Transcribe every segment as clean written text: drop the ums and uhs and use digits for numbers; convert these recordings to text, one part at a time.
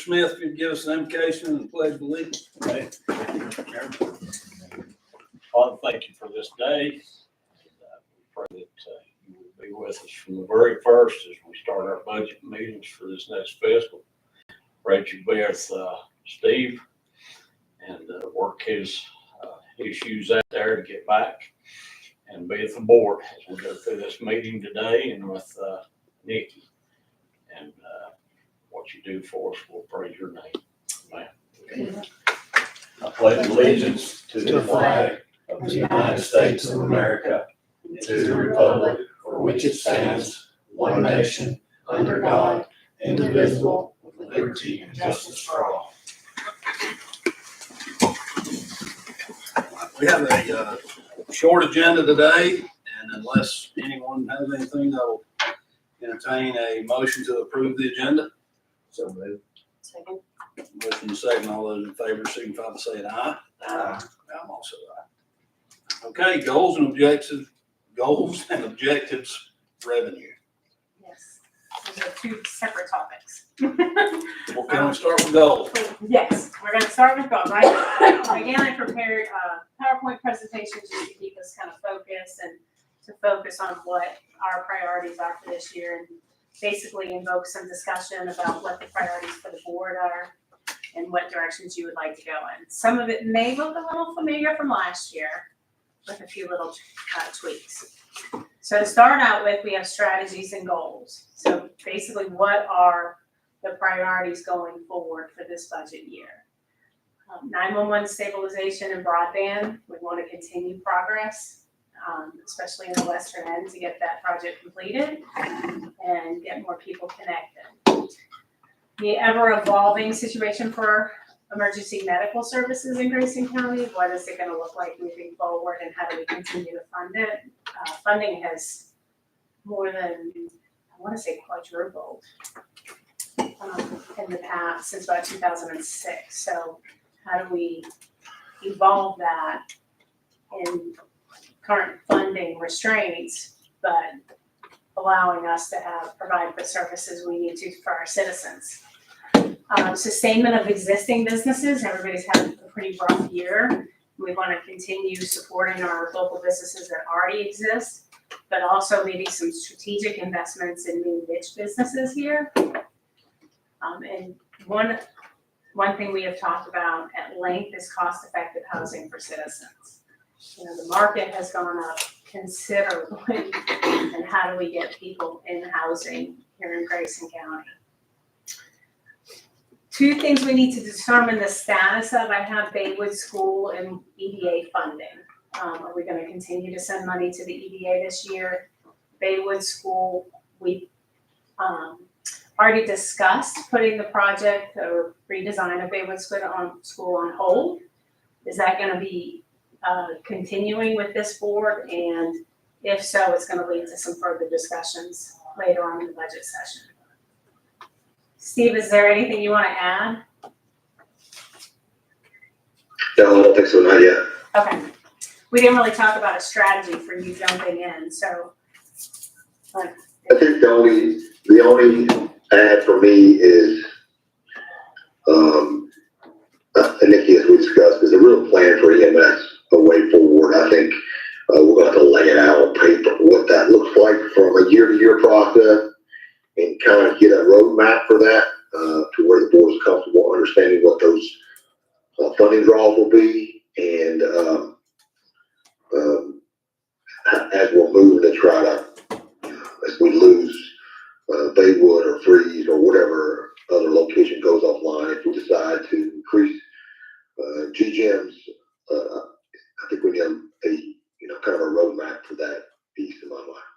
Smith, if you'd give us an invocation and pledge of allegiance. Okay. Father, thank you for this day. And, we pray that you will be with us from the very first as we start our budget meetings for this next fiscal. Pray that you be with Steve and work his issues out there to get back, and be with the board as we go through this meeting today, and with Nikki. And what you do for us, we'll praise your name. Amen. I pledge allegiance to the flag of the United States of America, and to the republic for which it stands, one nation, under God, indivisible, with liberty and justice for all. We have a short agenda today, and unless anyone has anything, I'll entertain a motion to approve the agenda. So moved. Second. Motion second, all those in favor signify by saying aye. Aye. I'm also aye. Okay, goals and objectives revenue. Yes. Those are two separate topics. Well, can we start with goals? Yes, we're gonna start with goals. Again, I prepared a PowerPoint presentation just to keep us kind of focused and to focus on what our priorities are for this year, and basically invoke some discussion about what the priorities for the board are and what directions you would like to go in. Some of it may look a little familiar from last year with a few little tweaks. So to start out with, we have strategies and goals. So basically, what are the priorities going forward for this budget year? 911 stabilization and broadband, we want to continue progress, especially in the western end, to get that project completed and get more people connected. The ever-evolving situation for emergency medical services in Grayson County, what is it going to look like moving forward, and how do we continue to fund it? Funding has more than, I want to say, quadrupled in the past, since about 2006. So how do we evolve that in current funding restraints, but allowing us to provide the services we need to for our citizens? Sustainment of existing businesses. Everybody's had a pretty rough year. We want to continue supporting our local businesses that already exist, but also maybe some strategic investments in new niche businesses here. And one thing we have talked about at length is cost-effective housing for citizens. You know, the market has gone up considerably, and how do we get people in housing here in Grayson County? Two things we need to determine the status of. I have Baywood School and EDA funding. Are we going to continue to send money to the EDA this year? Baywood School, we already discussed putting the project or redesign of Baywood School on hold. Is that going to be continuing with this board? And if so, it's going to lead to some further discussions later on in the budget session. Steve, is there anything you want to add? No, I don't think so, not yet. Okay. We didn't really talk about a strategy for you jumping in, so. I think the only add for me is, and Nikki, as we discussed, is a real plan for EMS, a way forward. I think we're going to have to lay it out on paper, what that looks like from a year-to-year process, and kind of get a roadmap for that, to where the board is comfortable understanding what those funding draws will be, and as we're moving to try to, as we lose Baywood or Freeze or whatever other location goes offline, if we decide to increase GGMs, I think we need a kind of a roadmap for that piece in my mind.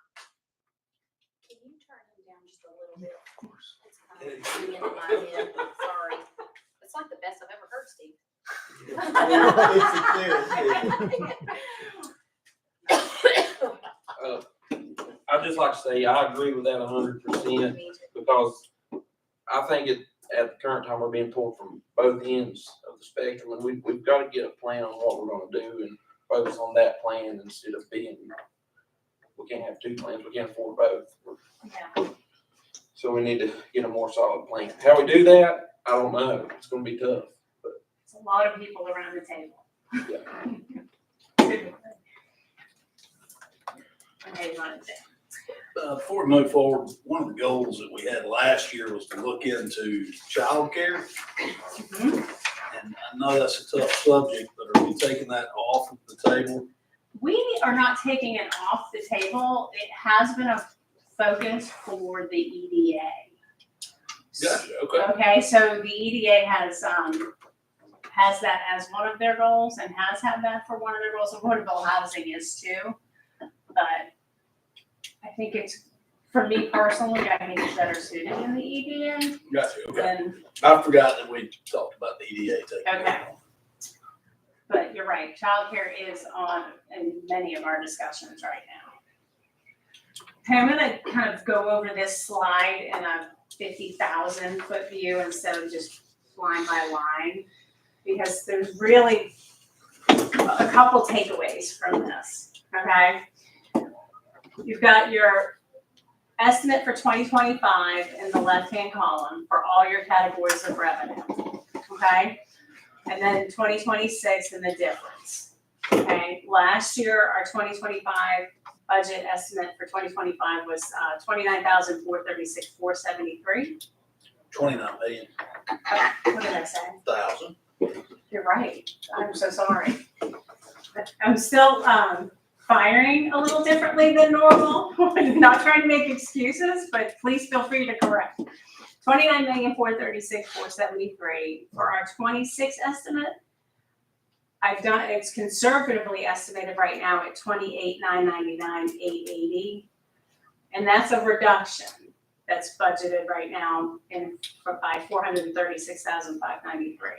Can you turn him down just a little bit? Of course. It's kind of getting into my head. Sorry. It's like the best I've ever heard, Steve. I'd just like to say I agree with that 100% because I think at the current time we're being pulled from both ends of the spectrum, and we've got to get a plan on what we're going to do and focus on that plan instead of being. We can't have two plans. We can't afford both. Yeah. So we need to get a more solid plan. How we do that, I don't know, it's gonna be tough. It's a lot of people around the table. Okay, you want to say? Before we move forward, one of the goals that we had last year was to look into childcare. Mhm. And I know that's a tough subject, but are we taking that off of the table? We are not taking it off the table. It has been a focus for the EDA. Gotcha, okay. Okay, so the EDA has that as one of their goals and has had that for one of their goals. Affordable housing is too. But I think it's, for me personally, I think it's better suited in the EDA Gotcha, okay. than, I forgot that we talked about the EDA taking it Okay. off. but you're right, childcare is on in many of our discussions right now. Okay, I'm gonna kind of go over this slide in a 50,000 foot view instead of just line by line, because there's really a couple takeaways from this, okay? You've got your estimate for 2025 in the left-hand column for all your categories of revenue, okay? And then 2026 and the difference, okay? Last year, our 2025 budget estimate for 2025 was $29,436,473. 29 million, What did I say? thousand. You're right. I'm so sorry. I'm still firing a little differently than normal. Not trying to make excuses, but please feel free to correct. 29,436,473 for our 26 estimate. It's conservatively estimated right now at 28,999,880, and that's a reduction. That's budgeted right now by 436,593.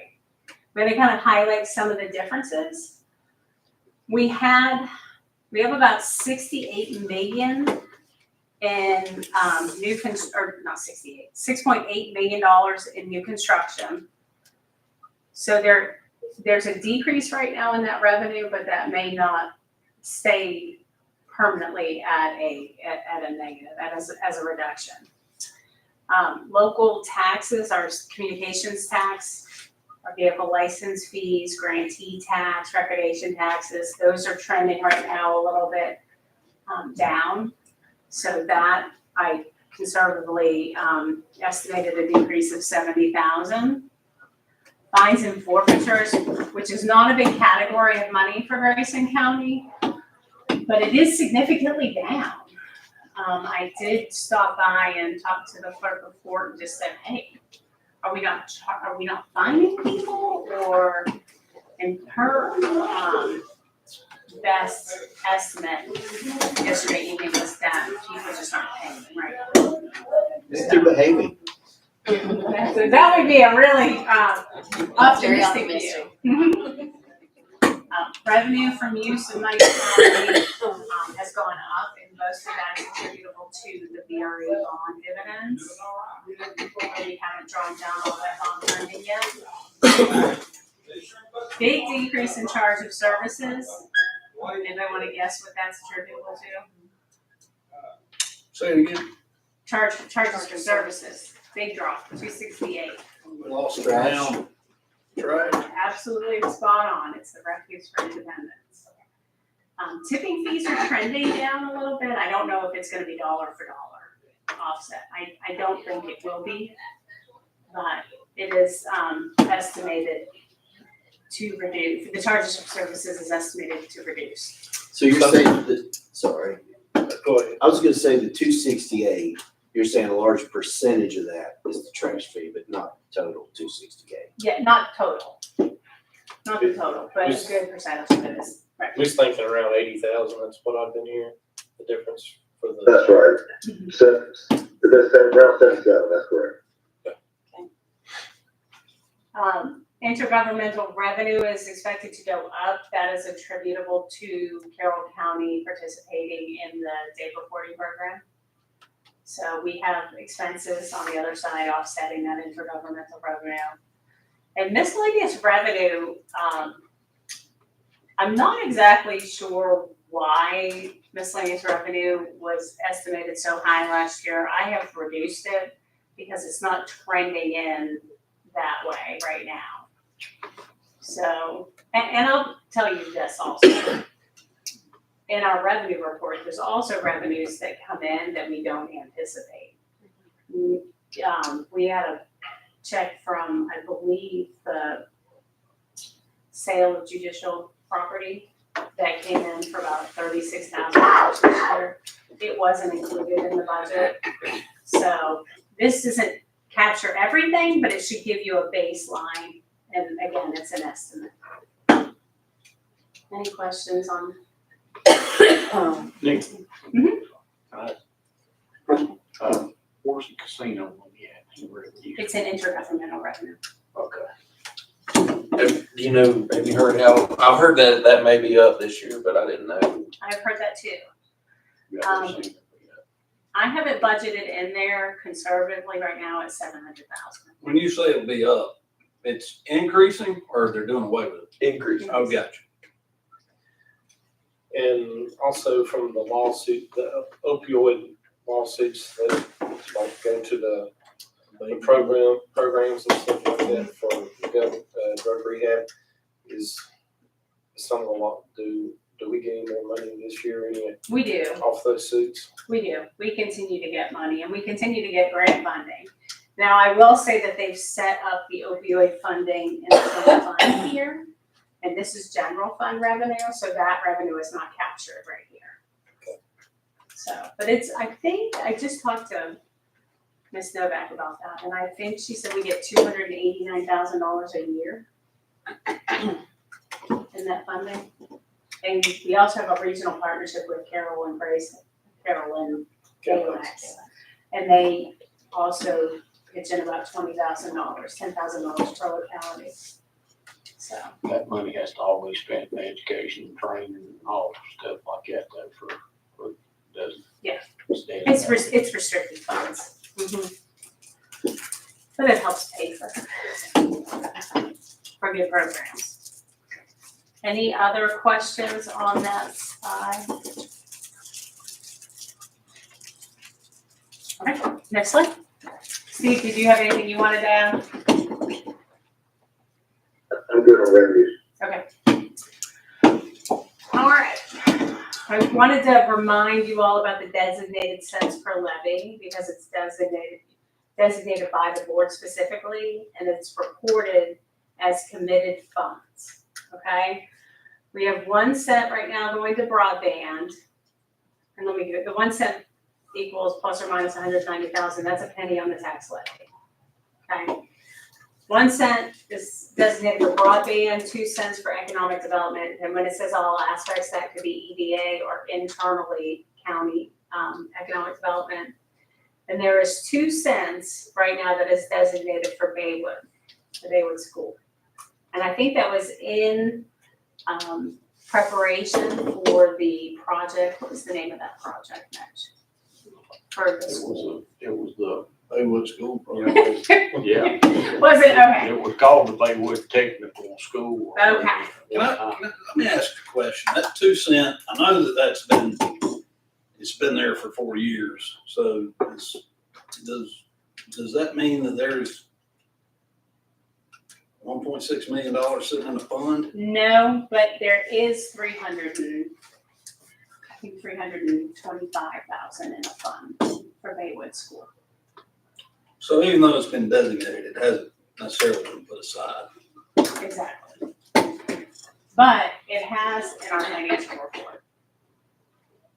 I'm going to kind of highlight some of the differences. We have about 68 million in $6.8 million in new construction. So there's a decrease right now in that revenue, but that may not stay permanently at a negative, as a reduction. Local taxes, our communications tax, our vehicle license fees, grantee tax, recordation taxes, those are trending right now a little bit down. So that I conservatively estimated a decrease of 70,000. Fines and forfeitures, which is not a big category of money for Grayson County, but it is significantly down. I did stop by and talk to the clerk of court and just said, hey, are we not finding people? Or in her best estimate yesterday evening was that people just aren't paying right now. They're behaving. So that would be a really optimistic view. Revenue from use of municipality has gone up, and most of that is attributable to the VRE bond dividends. We haven't drawn down all that bond funding yet. Big decrease in charge of services. Anybody want to guess what that's attributable to? Say it again. Charges for services, big drop, 268. We lost it now. Trash. Absolutely spot on. It's the refuse for independence. Tipping fees are trending down a little bit. I don't know if it's going to be dollar for dollar offset. I don't think it will be, but it is estimated to reduce. The charges for services is estimated to reduce. So you're saying that, sorry, Go ahead. I was gonna say the 268, you're saying a large percentage of that is the trash fee, but not total 268. Yeah, not total. Not the total, but a good percentage of it is. Right. We was thinking around 80,000, that's what I've been hearing, the difference for the. That's right. So, that's around 77, that's correct. Intergovernmental revenue is expected to go up. That is attributable to Carroll County participating in the day reporting program. So we have expenses on the other side offsetting that intergovernmental revenue. And miscellaneous revenue, I'm not exactly sure why miscellaneous revenue was estimated so high last year. I have reduced it because it's not trending in that way right now. So, and I'll tell you this also. In our revenue report, there's also revenues that come in that we don't anticipate. We had a check from, I believe, the sale of judicial property that came in for about $36,000 this year. It wasn't included in the budget. So this doesn't capture everything, but it should give you a baseline. And again, it's an estimate. Any questions on? Nick. Mhm. Where's the casino one yet? It's an intergovernmental revenue. Okay. Do you know, have you heard how, I've heard that may be up this year, but I didn't know. I've heard that too. You haven't seen it yet. I have it budgeted in there conservatively right now at 700,000. When you say it'll be up, it's increasing or they're doing away with it? Increase. Oh, gotcha. And also from the lawsuit, the opioid lawsuits that like go to the programs and stuff like that for drug rehab is some of the law. Do we get any more money this year We do. off those suits? We do. We continue to get money and we continue to get grant funding. Now, I will say that they've set up the opioid funding in the fund here. And this is general fund revenue, so that revenue is not captured right here. So, but it's, I think, I just talked to Ms. Novak about that, and I think she said we get $289,000 a year in that funding. And we also have a regional partnership with Carroll and Grayson, Carroll and BOS. And they also pitch in about $20,000, $10,000 per locality. So. That money has to always spend in education and training and all stuff like that though for doesn't. Yeah. Stay. It's restricted funds. But it helps pay for good programs. Any other questions on that side? Okay, next one. Steve, did you have anything you wanted to add? I'm good on revenues. Okay. All right. I wanted to remind you all about the designated cents per levy because it's designated by the board specifically, and it's reported as committed funds, okay? We have 1 cent right now going to broadband, and let me get it, the 1 cent equals plus or minus 190,000, that's a penny on the tax levy, okay? 1 cent is designated for broadband, 2 cents for economic development, and when it says all aspects, that could be EDA or internally county economic development. And there is 2 cents right now that is designated for Baywood, the Baywood School. And I think that was in preparation for the project. What was the name of that project, Mitch? For the school. It was the Baywood School program. yeah. Was it? Okay. It was called the Baywood Technical School. Okay. Let me ask a question. That 2 cent, I know it's been there for 4 years. So does that mean that there's $1.6 million sitting in a fund? No, but there is 325,000 in a fund for Baywood School. So even though it's been designated, it hasn't necessarily been put aside. Exactly. But it has in our financial report.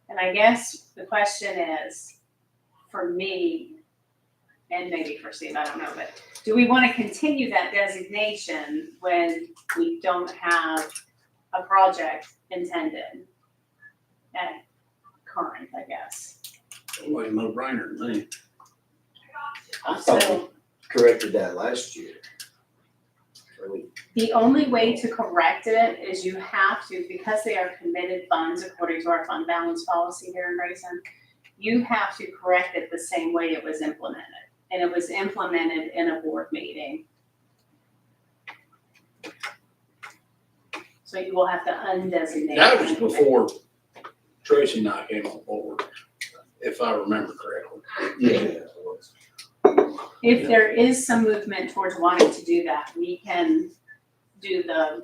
And I guess the question is, for me, and maybe for Steve, I don't know, but do we want to continue that designation when we don't have a project intended at current, I guess? Well, no brainer to me. I thought we So corrected that last year. Really? the only way to correct it is you have to, because they are committed funds according to our fund balance policy here in Grayson, you have to correct it the same way it was implemented. And it was implemented in a board meeting. So you will have to undesignate. That was before Tracy and I came on board, if I remember correctly. Yeah. if there is some movement towards wanting to do that, we can do the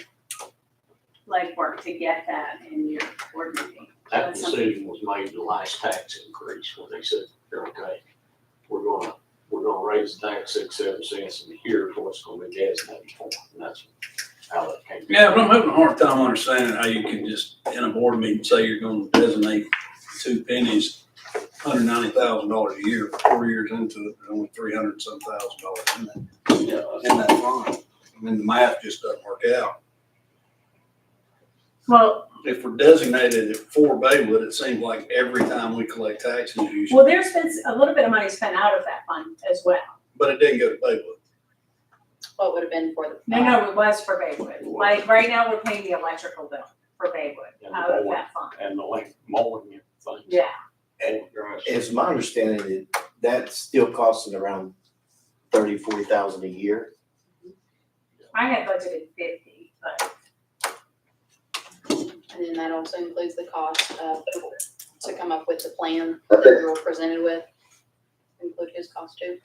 legwork to get that in your board meeting. That That's something- decision was made the last tax increase when they said, okay, we're gonna raise the tax 6-7 cents and here's what's gonna be designated for. And that's how that came. Yeah, but I'm having a hard time understanding how you can just, in a board meeting, say you're gonna designate 2 pennies, $190,000 a year, 4 years into it, there's only $300 and some thousand in that fund. I mean, the math just doesn't work out. Well, If we're designated for Baywood, it seems like every time we collect taxes, you should, well, there's been a little bit of money spent out of that fund as well. but it didn't go to Baywood. What would have been for the. No, it was for Baywood. Like, right now, we're paying the electrical bill for Baywood out of that fund. And the like mowing and things. Yeah, And it's my understanding that still costing around 40,000 a year. I had budgeted 50, but And then that also includes the cost of, to come up with the plan I that think- we were presented with, include his cost too.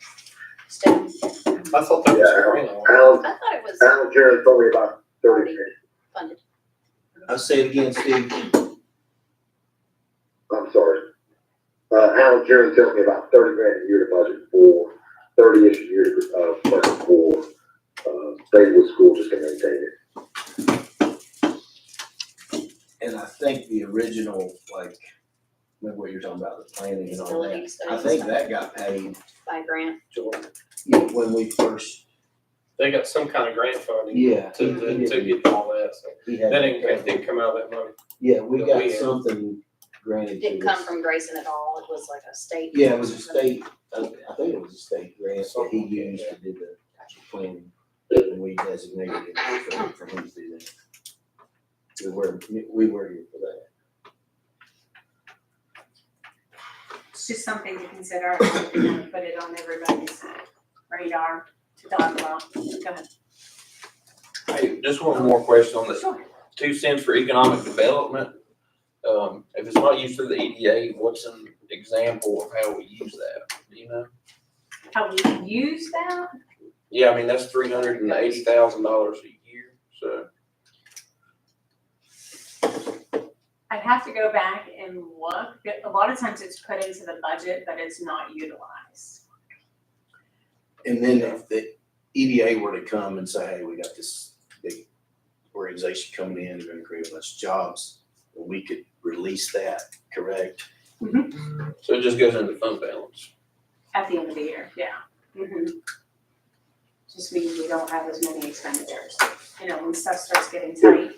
Still, I thought that was Yeah, grant. Alan, I thought it was Alan Karen told me about 30 minutes. funded. I'll say it again, Steve. I'm sorry. Alan Karen tells me about 30 grand a year to budget for, 30-ish a year to budget for, Baywood School just to maintain it. And I think the original, like, remember what you're talking about, the planning and all Facility that. studies I and think stuff. that got paid By grant. when we first, They got some kind of grant funding yeah. to get all that, so He had- that didn't come out of that money. Yeah, we that got we had. something granted to Didn't come us. from Grayson at all, it was like a state. Yeah, it was a state, I think it was a state grant that he used to do the actual planning. And we designated it for him to do that. We were here for that. it's just something to consider. I think we want to put it on everybody's radar to talk about. Go ahead. Hey, just one more question on this. Sure. 2 cents for economic development. If it's not used through the EDA, what's an example of how we use that? Do you know? How we use that? Yeah, I mean, that's $380,000 a year, so. I'd have to go back and look. A lot of times it's put into the budget, but it's not utilized. And then if the EDA were to come and say, hey, we got this big organization coming in, they're gonna create a bunch of jobs, we could release that, correct? So it just goes into fund balance. At the end of the year, yeah. Just means we don't have as many expenditures. You know, when stuff starts getting tight,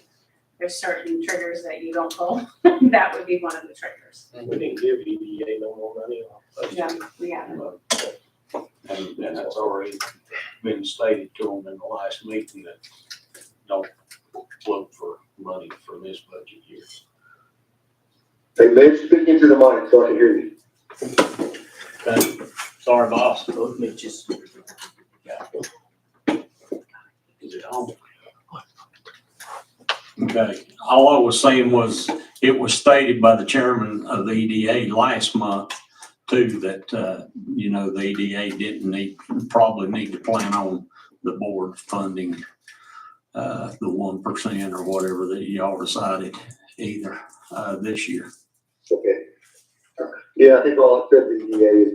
there's certain triggers that you don't pull. That would be one of the triggers. We didn't give EDA no more money. Yeah, we haven't. And that's already been stated to them in the last meeting that don't look for money for this budget year. Hey, Mitch, speak into the mic so I can hear you. Okay, sorry, boss. Both Mitches. Is it on? Okay, all I was saying was, it was stated by the chairman of the EDA last month too, that, the EDA probably need to plan on the board funding, the 1% or whatever that y'all decided either, this year. Okay. Yeah, I think all I said to the EDA is,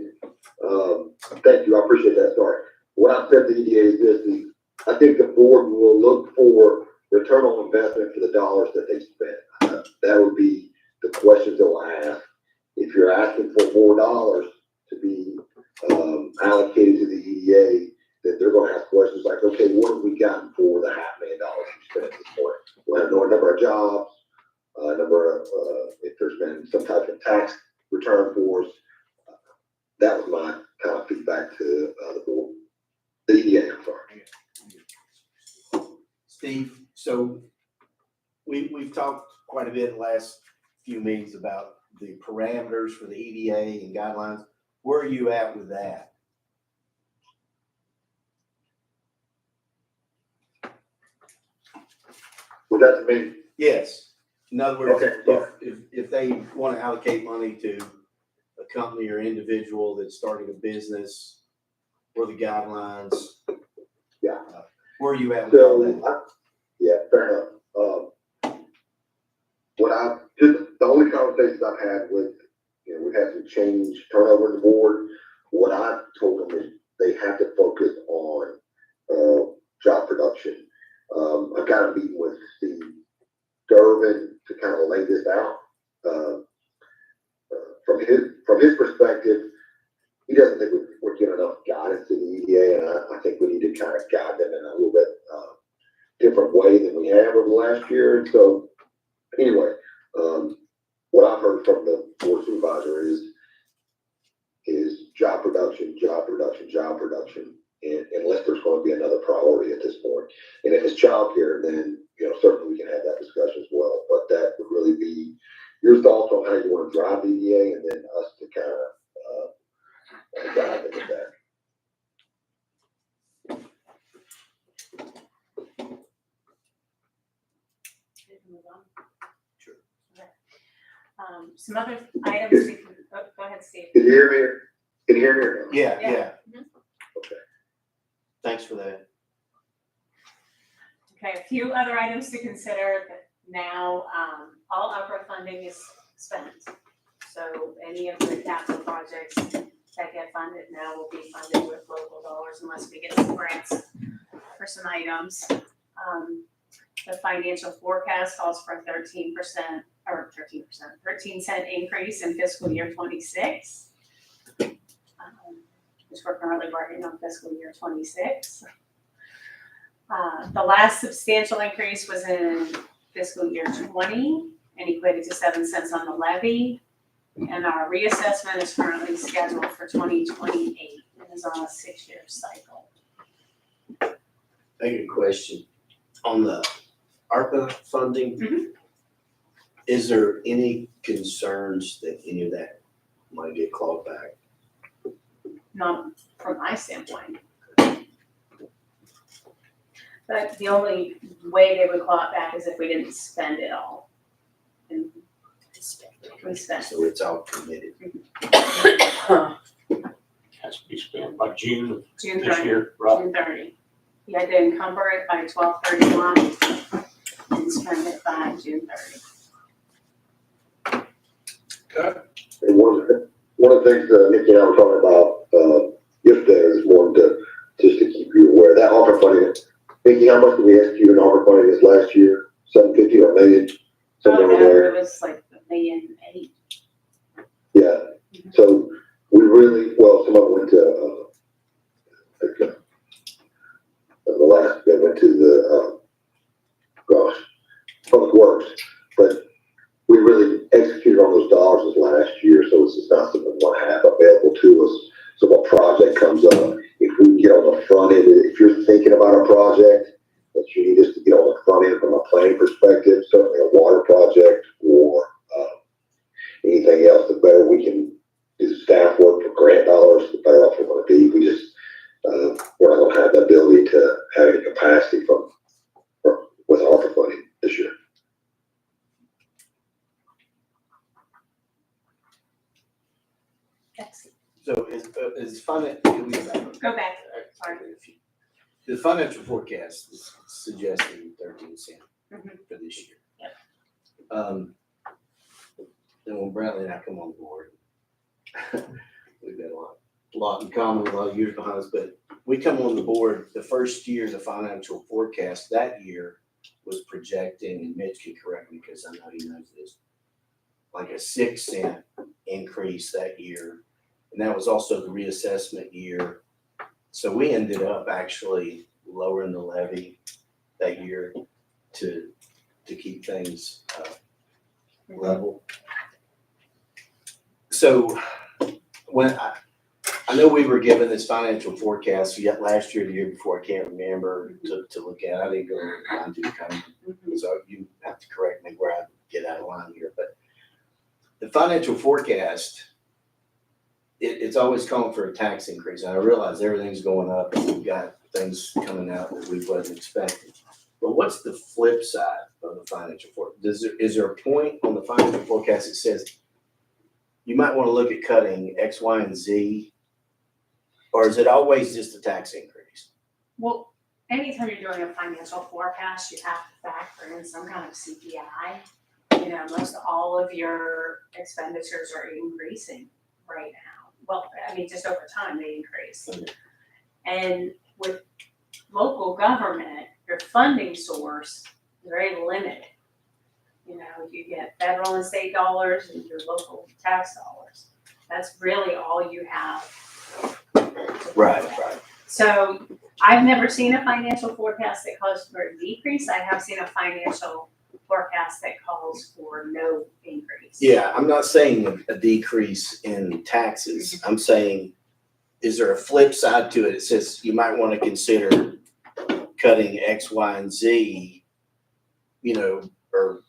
thank you, I appreciate that, sorry. What I said to the EDA is this, is I think the board will look for return on investment for the dollars that they spend. That would be the questions they'll ask. If you're asking for more dollars to be allocated to the EDA, then they're gonna ask questions like, okay, what have we gotten for the $500,000 you spent at this point? We'll have no number of jobs, number of, if there's been some type of tax return for us. That was my kind of feedback to the board, the EDA, I'm sorry. Steve, so we've talked quite a bit in the last few meetings about the parameters for the EDA and guidelines. Where are you at with that? Was that to me? Yes. In other words, Okay. if they want to allocate money to a company or individual that's starting a business, What are the guidelines? Yeah. Where are you at with all So, that? yeah, fair enough. Just the only conversations I've had with, we've had some change turnover in the board. What I told them is they have to focus on, job production. I got a meeting with Steve Durbin to kind of lay this out. From his perspective, he doesn't think we're giving enough guidance to the EDA, and I think we need to kind of guide them in a little bit different way than we have over the last year. And so, anyway, what I've heard from the board supervisor is job production, job production, job production, and unless there's going to be another priority at this point. And if it's childcare, then certainly we can have that discussion as well. But that would really be your thoughts on how you want to drive the EDA, and then us to kind of dive into that. Sure. Okay. Some other items we can, go ahead, Steve. Can you hear me? Can you hear me? Or no? Yeah, Yeah. yeah. Mhm. Okay. Thanks for that. Okay, a few other items to consider now. All opera funding is spent. So any of the capital projects that get funded now will be funded with local dollars unless we get some grants for some items. The financial forecast calls for a 13% or 13% increase in fiscal year 26. Which we're currently working on fiscal year 26. The last substantial increase was in fiscal year 20 and equated to 7 cents on the levy. And our reassessment is currently scheduled for 2028 and is on a 6-year cycle. I got a question. On the ARPA funding, Mhm. is there any concerns that any of that might get clawed back? Not from my standpoint. But the only way they would claw it back is if we didn't spend it all. And we spent. So it's all committed. Has to be spent by June of June this 30. year, right? June 30. You had to encumber it by 12/31 and spend it by June 30. And one of the things Nikki and I were talking about yesterday is wanted to just to keep you aware that offer funding. Nikki, how much did we execute in offer funding this last year? 750 or $1 million? Somewhere in there. It was like $1.8 million. Yeah. So we really some of it went to they went to the public works, but we really executed on those dollars this last year, so it's just not something we want to have available to us. So if a project comes up, if we get on the front end, if you're thinking about a project that you need us to get on the front end from a planning perspective, certainly a water project or anything else, the better we can do staff work for grant dollars, the better off we're going to be. We just we're not going to have the ability to have any capacity with offer funding this year. Excellent. So is finance, Go back. Sorry. the financial forecast is suggesting 13 cents Mhm. for this year. Yep. Then when Bradley and I come on board, we've got a lot in common, a lot of years behind us, but we come on the board, the first year, the financial forecast that year was projecting, and Mitch can correct me because I know he knows this, like a 6 cent increase that year. And that was also the reassessment year. So we ended up actually lowering the levy that year to keep things level. So when I know we were given this financial forecast yet last year, the year before, I can't remember to look at. I didn't go and do Mhm. so you have to correct me where I get out of line here. But the financial forecast, it's always calling for a tax increase. And I realize everything's going up and we've got things coming out that we wasn't expecting. But what's the flip side of the financial forecast? Is there a point on the financial forecast that says you might want to look at cutting X, Y, and Z Or is it always just a tax increase? Well, anytime you're doing a financial forecast, you have to factor in some kind of CPI. You know, most all of your expenditures are increasing right now. Well, I mean, just over time, they increase. And with local government, your funding source is very limited. You know, you get federal and state dollars and your local tax dollars. That's really all you have. Right. So I've never seen a financial forecast that calls for a decrease. I have seen a financial forecast that calls for no increase. Yeah, I'm not saying a decrease in taxes. I'm saying, is there a flip side to it? It says you might want to consider cutting X, Y, and Z, or,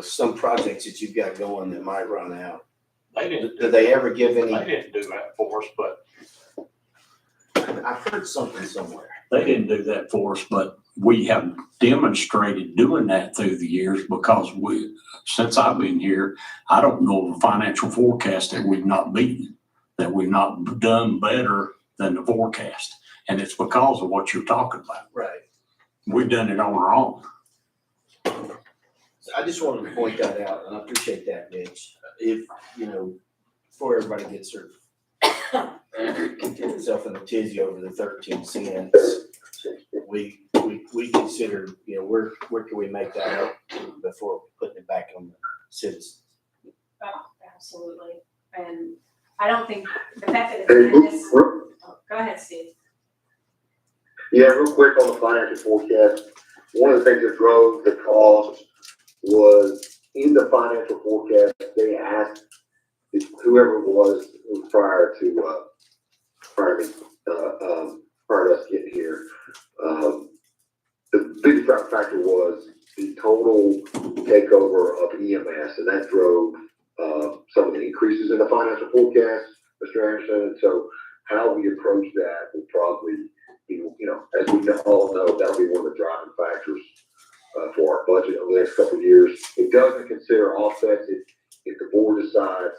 some projects that you've got going that might run out. They didn't. Do they ever give any? They didn't do that for us, but I've heard something somewhere. They didn't do that for us, but we have demonstrated doing that through the years because since I've been here, I don't know of a financial forecast that we've not beaten, that we've not done better than the forecast. And it's because of what you're talking about. Right. We've done it on our own. So I just wanted to point that out, and I appreciate that, Mitch. If, before everybody gets their itself in a tizzy over the 13 cents, we consider, where can we make that up before putting it back on the citizens? Oh, absolutely. And I don't think the fact that Hey, it's, go ahead, Steve. Yeah, real quick on the financial forecast, one of the things that drove the cost was in the financial forecast, they asked whoever it was prior to us getting here. The big factor was the total takeover of EMS, and that drove some of the increases in the financial forecast, Mr. Anderson. And so how we approach that will probably be, as we all know, that'll be one of the driving factors for our budget over the next couple of years. It doesn't consider offsets if the board decides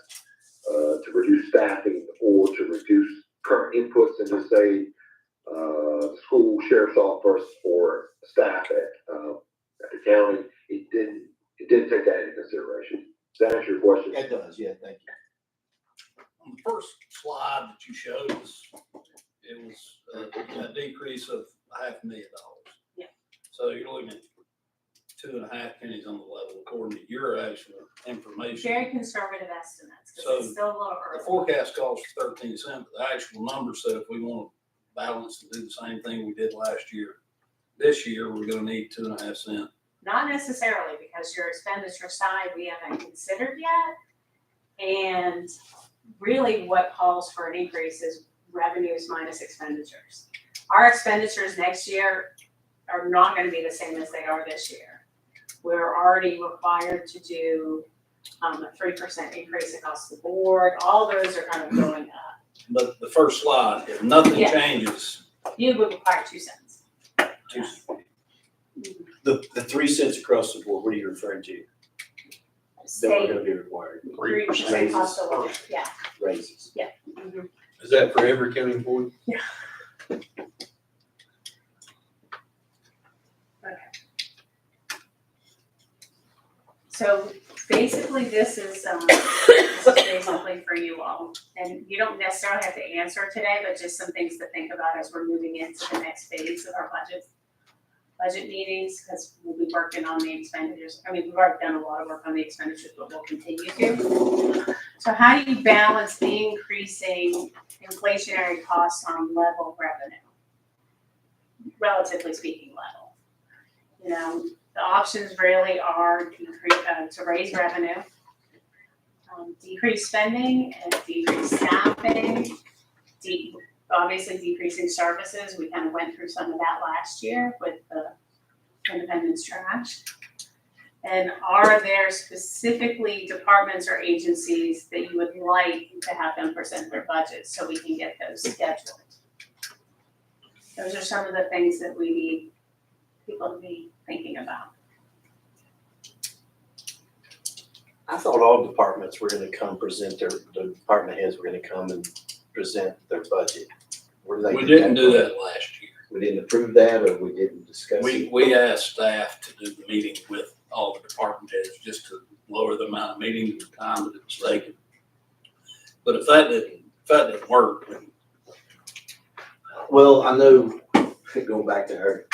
to reduce staffing or to reduce current inputs into, say, school sheriff's office or staff at the county. It didn't take that into consideration. Does that answer your question? It does, yeah, thank you. On the first slide that you showed us, it was a decrease of $500,000. Yeah. So you're looking at 2.5 pennies on the level according to your actual information. Very conservative estimates, So, because it's still a little The early. forecast calls for 13 cents, but the actual number said if we want to balance and do the same thing we did last year, this year, we're gonna need 2.5 cents. Not necessarily, because your expenditure side, we haven't considered yet. And really what calls for an increase is revenues minus expenditures. Our expenditures next year are not gonna be the same as they are this year. We're already required to do a 3% increase across the board. All those are kind of going up. But the first slide, if nothing Yeah. changes, You would require 2 cents. 2 cents. The 3 cents across the board, what are you referring to? That we're State gonna be required, 3% cost of living, yeah. raises. Mhm. Is that for every county employee? So basically, this is basically for you all. And you don't necessarily have to answer today, but just some things to think about as we're moving into the next phase of our budget meetings, because we'll be working on the expenditures. I mean, we've already done a lot of work on the expenditures, but we'll continue to. So how do you balance increasing inflationary costs on level revenue? Relatively speaking, level. The options really are to raise revenue, decrease spending, and decrease staffing, obviously decreasing services. We kind of went through some of that last year with the Independence trash. And are there specifically departments or agencies that you would like to have them present their budgets so we can get those scheduled? Those are some of the things that we need people to be thinking about. I thought all departments were gonna come present the department heads were gonna come and present their budget Where did they We get didn't that do from? that last year. We didn't approve that, or we didn't discuss it? We asked staff to do the meeting with all the department heads just to lower the amount of meeting and time that it was taken. But if that didn't work, then Well, I know, going back to her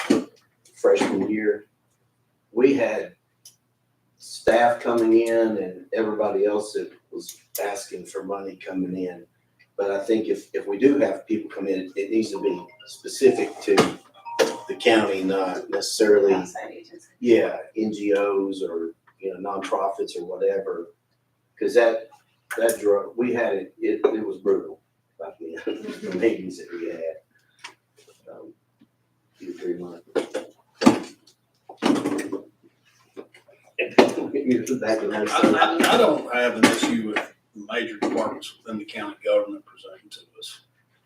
freshman year, we had staff coming in and everybody else that was asking for money coming in. But I think if we do have people come in, it needs to be specific to the county, not necessarily, Outside agency. yeah, NGOs or, nonprofits or whatever. Cause that drug, we had it was brutal back then, the meetings that we had. 2-3 months. I don't have an issue with major departments within the county government presenting to us.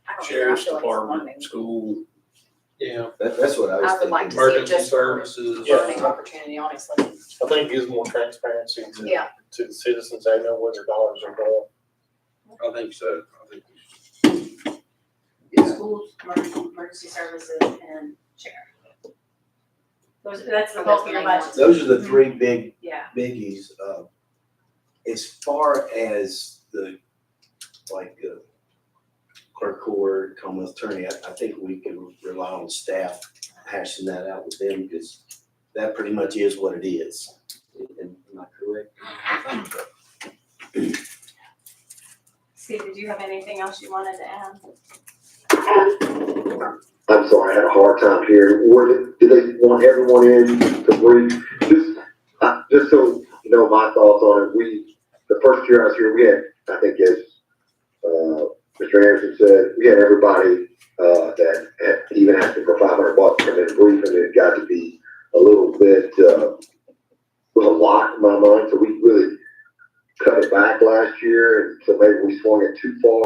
I don't know, I Sheriff's feel like it's Department, funding. school. Yeah, That's what I was I would thinking. like to see it emergency just for services. learning opportunity, honestly. I think it gives more transparency Yeah. to the citizens. They know where their dollars are going. I think so. I think Yeah. Schools, emergency services, and sheriff. That's the bulk of your budget. Those are the three big Yeah. biggies. As far as the, clerk court, Commonwealth attorney, I think we can rely on staff hashing that out with them, because that pretty much is what it is. Am I correct? I think so. Steve, did you have anything else you wanted to add? I'm sorry, I had a hard time hearing. Do they want everyone in to brief? Just so you know my thoughts on it, the first year I was here, we had, I think as, Mr. Anderson said, we had everybody, that had even asking for $500 to come in and brief, and it got to be a little bit, was a lot in my mind, so we really cut it back last year, and so maybe we swung it too far.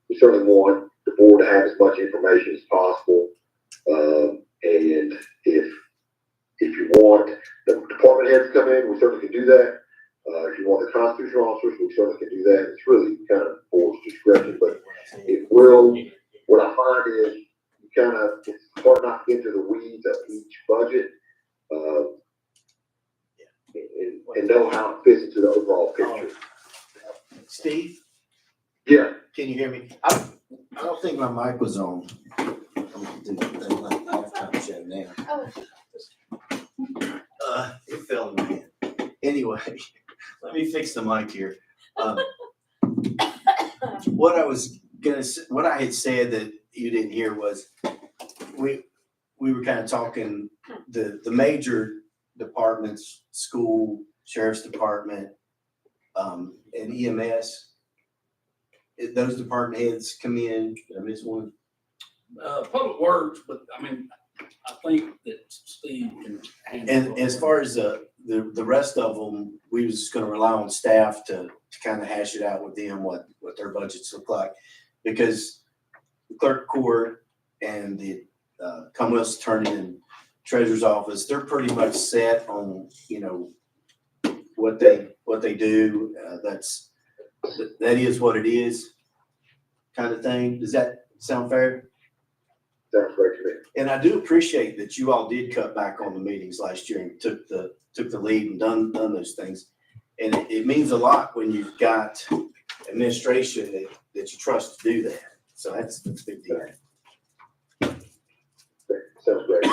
We certainly want the board to have as much information as possible. And if you want the department heads to come in, we certainly can do that. If you want the constitutional officers, we certainly can do that. It's really kind of board's discretion, but it will, what I find is it's hard not to get into the weeds of each budget, and know how it fits into the overall picture. Steve, Yeah. can you hear me? I don't think my mic was on. I'm gonna do the thing like halftime show now. Oh. It fell in my hand. Anyway, let me fix the mic here. What I had said that you didn't hear was, we were kind of talking, the major departments, school, sheriff's department, and EMS. Those department heads come in, did I miss one? Public Works, but I mean, I think that Steve can handle. And as far as the rest of them, we was just gonna rely on staff to kind of hash it out with them, what their budgets look like. Because the clerk court and the Commonwealth's attorney and treasurer's office, they're pretty much set on, what they do. That is what it is, kind of thing. Does that sound fair? Sounds great to me. And I do appreciate that you all did cut back on the meetings last year and took the lead and done those things. And it means a lot when you've got administration that you trust to do that. So that's a big deal. Sounds great.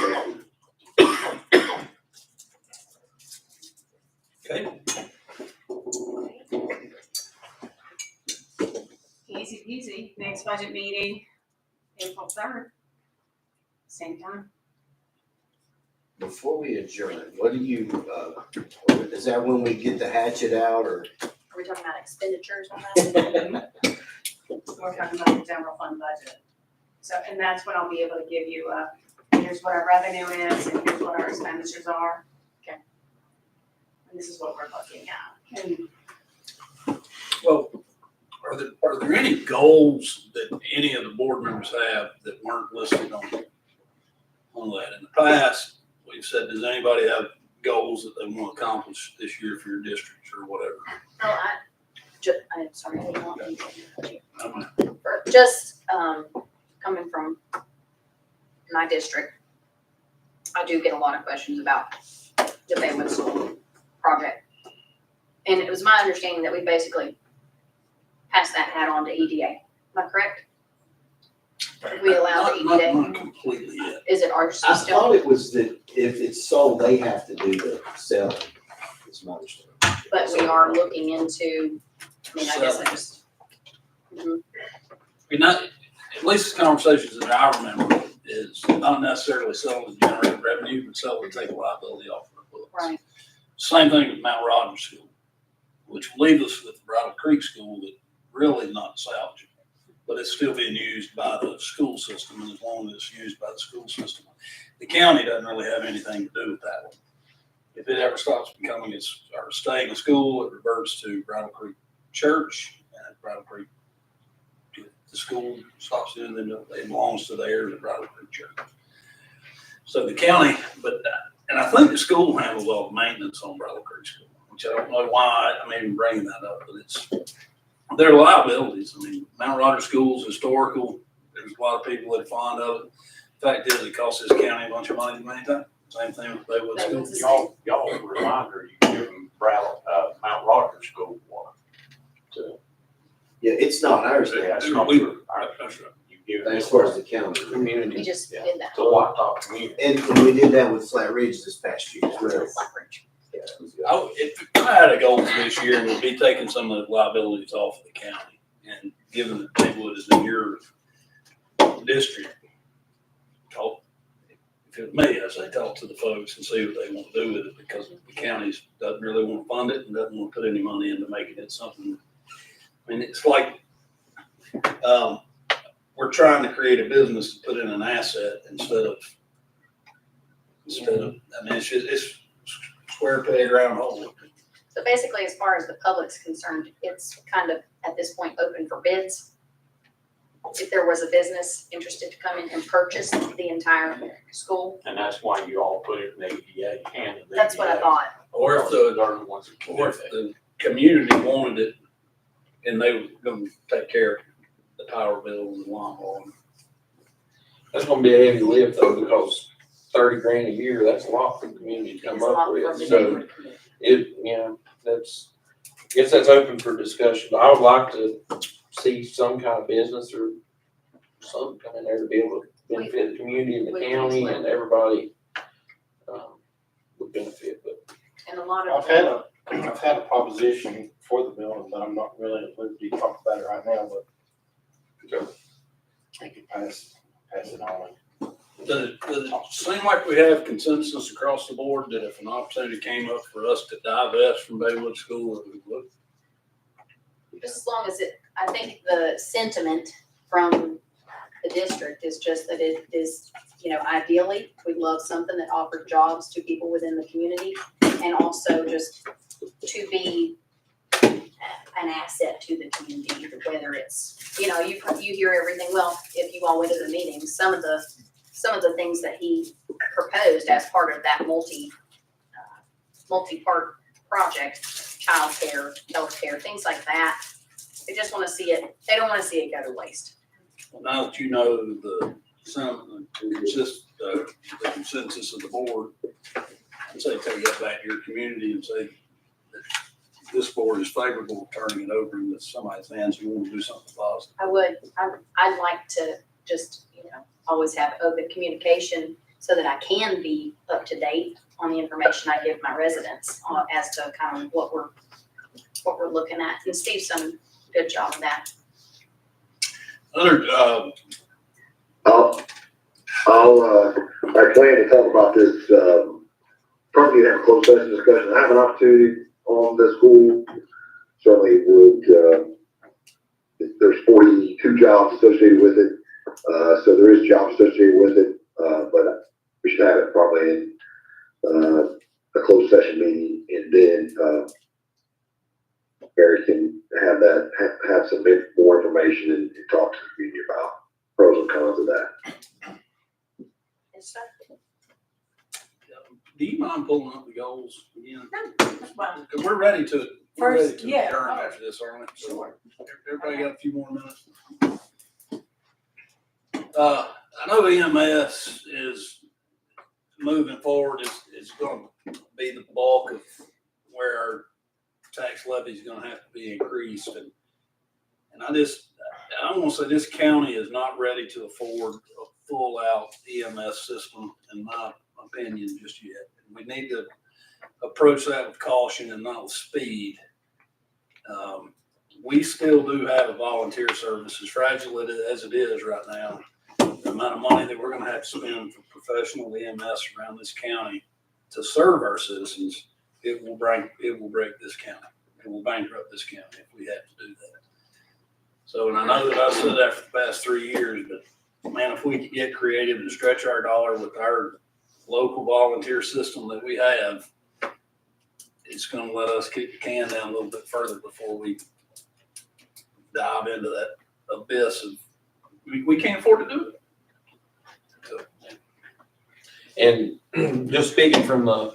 Thank you. Okay. Easy peasy. Next budget meeting, April 3rd. Same time. Before we adjourn, what do you, is that when we get the hatchet out, or? Are we talking about expenditures on that? We're talking about the general fund budget. So, and that's when I'll be able to give you, here's what our revenue is and here's what our expenditures are. Okay. And this is what we're looking at. And Well, are there any goals that any of the board members have that weren't listed on that? In the past, we've said, does anybody have goals that they want to accomplish this year for your districts or whatever? I'm sorry, I didn't want to. I'm Just, coming from my district, I do get a lot of questions about the Baywood School project. And it was my understanding that we basically passed that hat on to EDA. Am I correct? Did we allow the EDA? Not completely yet. Is it ours I still? thought it was that if it's sold, they have to do the selling. It's my understanding. But we are looking into, I mean, I guess I just. Mhm. Not, at least the conversations that I remember is not necessarily selling to generate revenue, but selling to take liability off of the books. Right. Same thing with Mount Rogers School, which will leave us with Bridle Creek School that really is not salvageable, but it's still being used by the school system, and as long as it's used by the school system, the county doesn't really have anything to do with that one. If it ever stops becoming or staying a school, it reverts to Bridle Creek Church, and Bridle Creek, the school stops doing it, it belongs to the heirs of Bridle Creek Church. So the county, and I think the school handles all the maintenance on Bridle Creek School, which I don't know why I'm even bringing that up, but there are liabilities. I mean, Mount Rogers School is historical. There's a lot of people that are fond of it. Fact is, it costs this county a bunch of money to maintain. Same thing with Baywood School. Y'all reminder, you give them Mount Rogers School one to. Yeah, it's not ours. Yeah, it's not We- your, that's right. You give it As far as the county. community. We just Yeah. did that. To Whitehall community. And we did that with Flat Ridge this past year as well. Flatbridge. Yeah, it was good. If I had a goal for this year, it would be taking some of the liabilities off of the county and giving that Baywood is in your district. If it was me, I'd say talk to the folks and see what they want to do with it, because the county doesn't really want to fund it and doesn't want to put any money into making it something. I mean, it's like, we're trying to create a business to put in an asset instead of, I mean, it's square peg round hole. So basically, as far as the public's concerned, it's kind of, at this point, open for bids. If there was a business interested to come in and purchase the entire school, And that's why you all put it in the ADA and the. that's what I thought. Or if They're the ones that can do Or if that. the community wanted it and they were gonna take care of the power bill and the lawnmower. That's gonna be a heavy lift though, because $30,000 a year, that's a lot for the community to come It's a up lot with. for the So neighborhood. I guess that's open for discussion. I would like to see some kind of business or something come in there to be able to benefit the community and the We- county and everybody, would benefit, but. And a lot I've of, had a proposition for the building, but I'm not really at liberty to talk about it right now, but I could pass it on. Does it seem like we have consensus across the board that if an opportunity came up for us to divest from Baywood School, that we would? just as long as it, I think the sentiment from the district is just that it is, ideally, we'd love something that offered jobs to people within the community, and also just to be an asset to the community, whether it's, you hear everything. Well, if you all went to the meetings, some of the things that he proposed as part of that multi-part project, childcare, healthcare, things like that. They just want to see it, they don't want to see it go to waste. Well, now that you know the consensus of the board, I'd say take that back to your community and say that this board is favorable to turning it over into somebody's hands who want to do something positive. I'd like to just, always have open communication so that I can be up to date on the information I give my residents as to kind of what we're looking at. And Steve's done a good job of that. I plan to talk about this, probably have a closed session discussion. I have an opportunity on the school. Certainly would, there's 42 jobs associated with it. So there is jobs associated with it, but we should have it probably in, a closed session meeting, and then, Barry can have some more information and talk to the community about pros and cons of that. And stuff. Do you mind pulling up the goals again? that's fine. Because we're ready to First, yeah. adjourn after this, aren't we? So everybody got a few more minutes? I know EMS is moving forward, is gonna be the bulk of where our tax levy is gonna have to be increased. And I don't wanna say this county is not ready to afford a full out EMS system, in my opinion, just yet. We need to approach that with caution and not with speed. We still do have a volunteer service, as fragile as it is right now. The amount of money that we're gonna have to spend for professional EMS around this county to serve our citizens, it will break this county. It will bankrupt this county if we have to do that. So, and I know that I've said that for the past 3 years, but man, if we could get creative and stretch our dollar with our local volunteer system that we have, it's gonna let us kick the can down a little bit further before we dive into that abyss of, we can't afford to do it. So, And just speaking from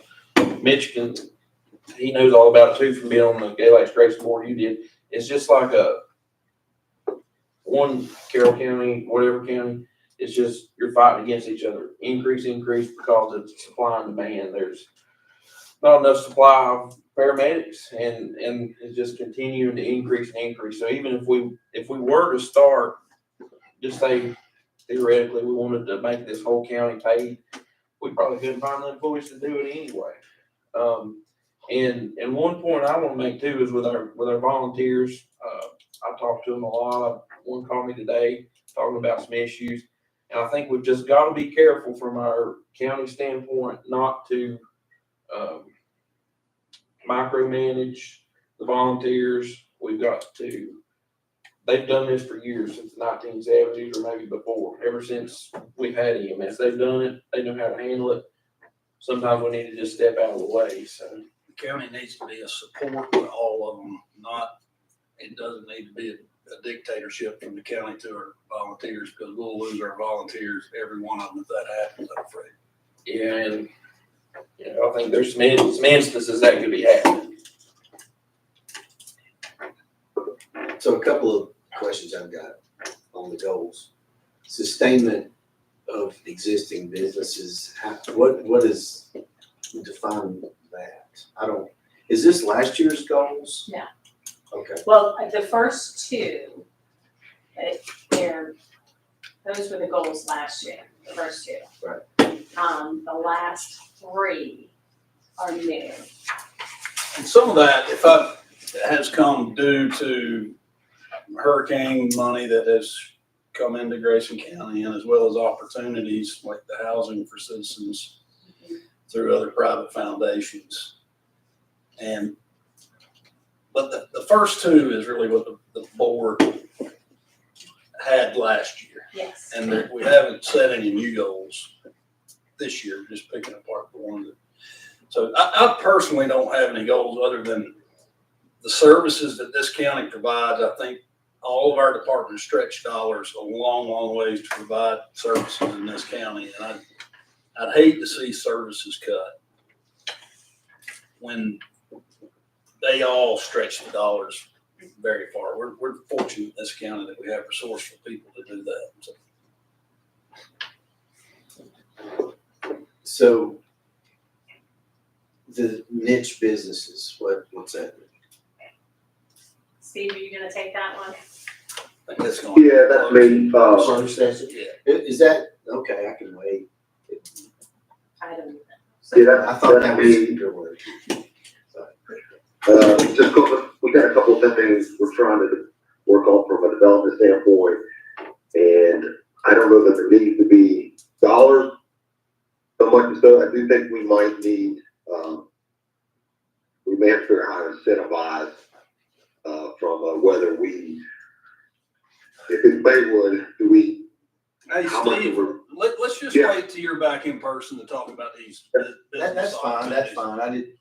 Michigan, he knows all about it too from being on the Galax Grayson board you did. It's just like one Carroll County, whatever county, it's just you're fighting against each other. Increase because of supply and demand. There's not enough supply of paramedics and it's just continuing to increase and increase. So even if we were to start, just say theoretically we wanted to make this whole county paid, we probably couldn't find the employees to do it anyway. And one point I want to make too is with our volunteers. I talked to them a lot. One called me today talking about some issues, and I think we've just got to be careful from our county standpoint not to micromanage the volunteers. We've got to. They've done this for years, since the 1970s or maybe before. Ever since we've had EMS, they've done it. They know how to handle it. Sometimes we need to just step out of the way. So the county needs to be a support to all of them. It doesn't need to be a dictatorship from the county to our volunteers, because we'll lose our volunteers, every one of them, if that happens, I'm afraid. yeah, and I think there's some instances that could be happening. So a couple of questions I've got on the goals. Sustainment of existing businesses, what is define that? Is this last year's goals? No. Okay. Well, the first two, those were the goals last year, the first two. Right. The last three are new. And some of that, has come due to hurricane money that has come into Grayson County, and as well as opportunities like the housing for citizens through other private foundations. But the first two is really what the board had last year. Yes. And we haven't set any new goals this year, just picking apart the ones that. So I personally don't have any goals other than the services that this county provides. I think all of our departments stretch dollars a long, long ways to provide services in this county. And I'd hate to see services cut when they all stretch the dollars very far. We're fortunate in this county that we have resourceful people to do that. So the niche businesses, what's that? Steve, are you gonna take that one? I think that's going. Yeah, that's me. Yeah. Is that, okay, I can wait. I don't know. Yeah, I thought that was me. your word. We got a couple of things we're trying to work on from a development standpoint, and I don't know that there needs to be dollars so much as though I do think we might need, we may have to figure out how to incentivize from whether if it's Baywood, do we? Hey, how much Steve, we're- let's just Yeah. wait till you're back in person to talk about these business That's fine, that's opportunities. fine. I did.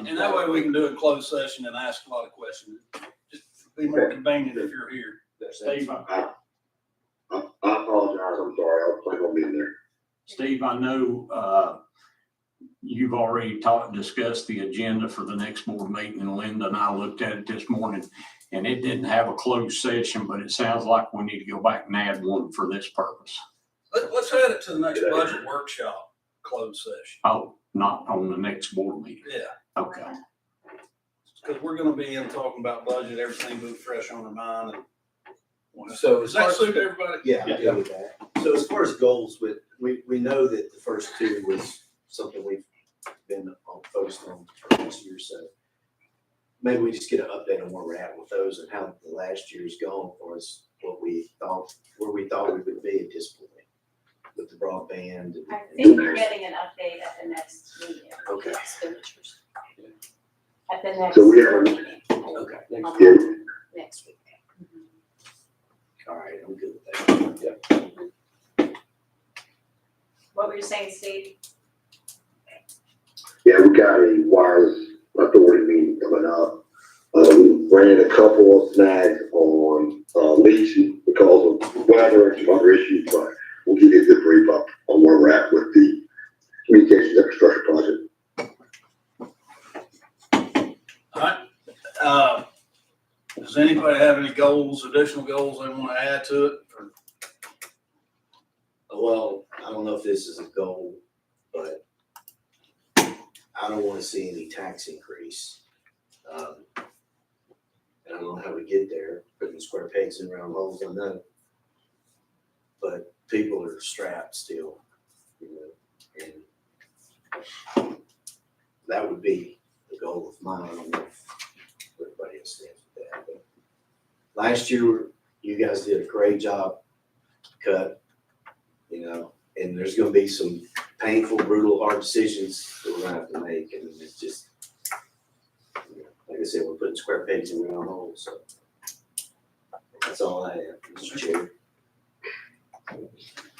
And that way we can do a closed session and ask a lot of questions. Just be more convenient if you're here. Steve, I apologize, I'm sorry, I was planning on being there. Steve, I know, you've already discussed the agenda for the next board meeting, and Linda and I looked at it this morning, and it didn't have a closed session, but it sounds like we need to go back and add one for this purpose. Let's add it to the next budget workshop closed session. Oh, not on the next board meeting. Yeah, Okay. because we're gonna be in talking about budget, everything will be fresh on our mind. And So does that suit everybody? Yeah, I'm good with that. So as far as goals, we know that the first two was something we've been focused on for this year, so maybe we just get an update on where we're at with those and how the last year's gone for us, where we thought we would be at this point with the broadband. I think we're getting an update at the next meeting. Okay. Expenditures At the next. So we have- meeting. Okay, Yeah. next week. all right, I'm good with that. What were you saying, Steve? Yeah, we got a wireless authority meeting coming up. We ran a couple of snags on, leasing because of weather and some other issues, but we'll give you a good brief up on where we're at with the communications infrastructure project. All right, does anybody have any goals, additional goals they want to add to it? Or- Well, I don't know if this is a goal, but I don't wanna see any tax increase. And I don't know how we get there, putting square pegs in round holes, I know. But people are strapped still, you know, and that would be the goal of mine. I don't know if everybody else stands with that, but last year, you guys did a great job, cut, you know, and there's gonna be some painful, brutal, hard decisions that we're gonna have to make, and it's just, you know, like I said, we're putting square pegs in round holes, so. That's all I have, Mr. Chair.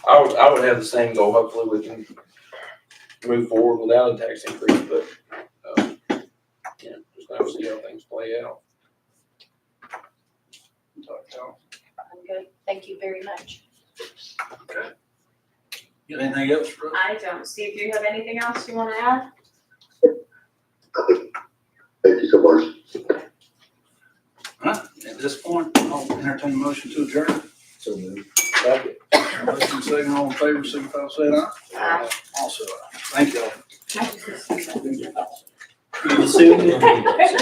I would have the same goal. Hopefully we can move forward without a tax increase, but, yeah, just have to see how things play out. I'm good. Thank you very much. Okay. Got anything else for us? I don't. Steve, do you have anything else you want to add? Thank you so much. All right, at this point, I'll entertain a motion to adjourn. So moved. Motion second, all in favor, signify by saying aye. Aye. Also, aye. Thank you all. Good to see you.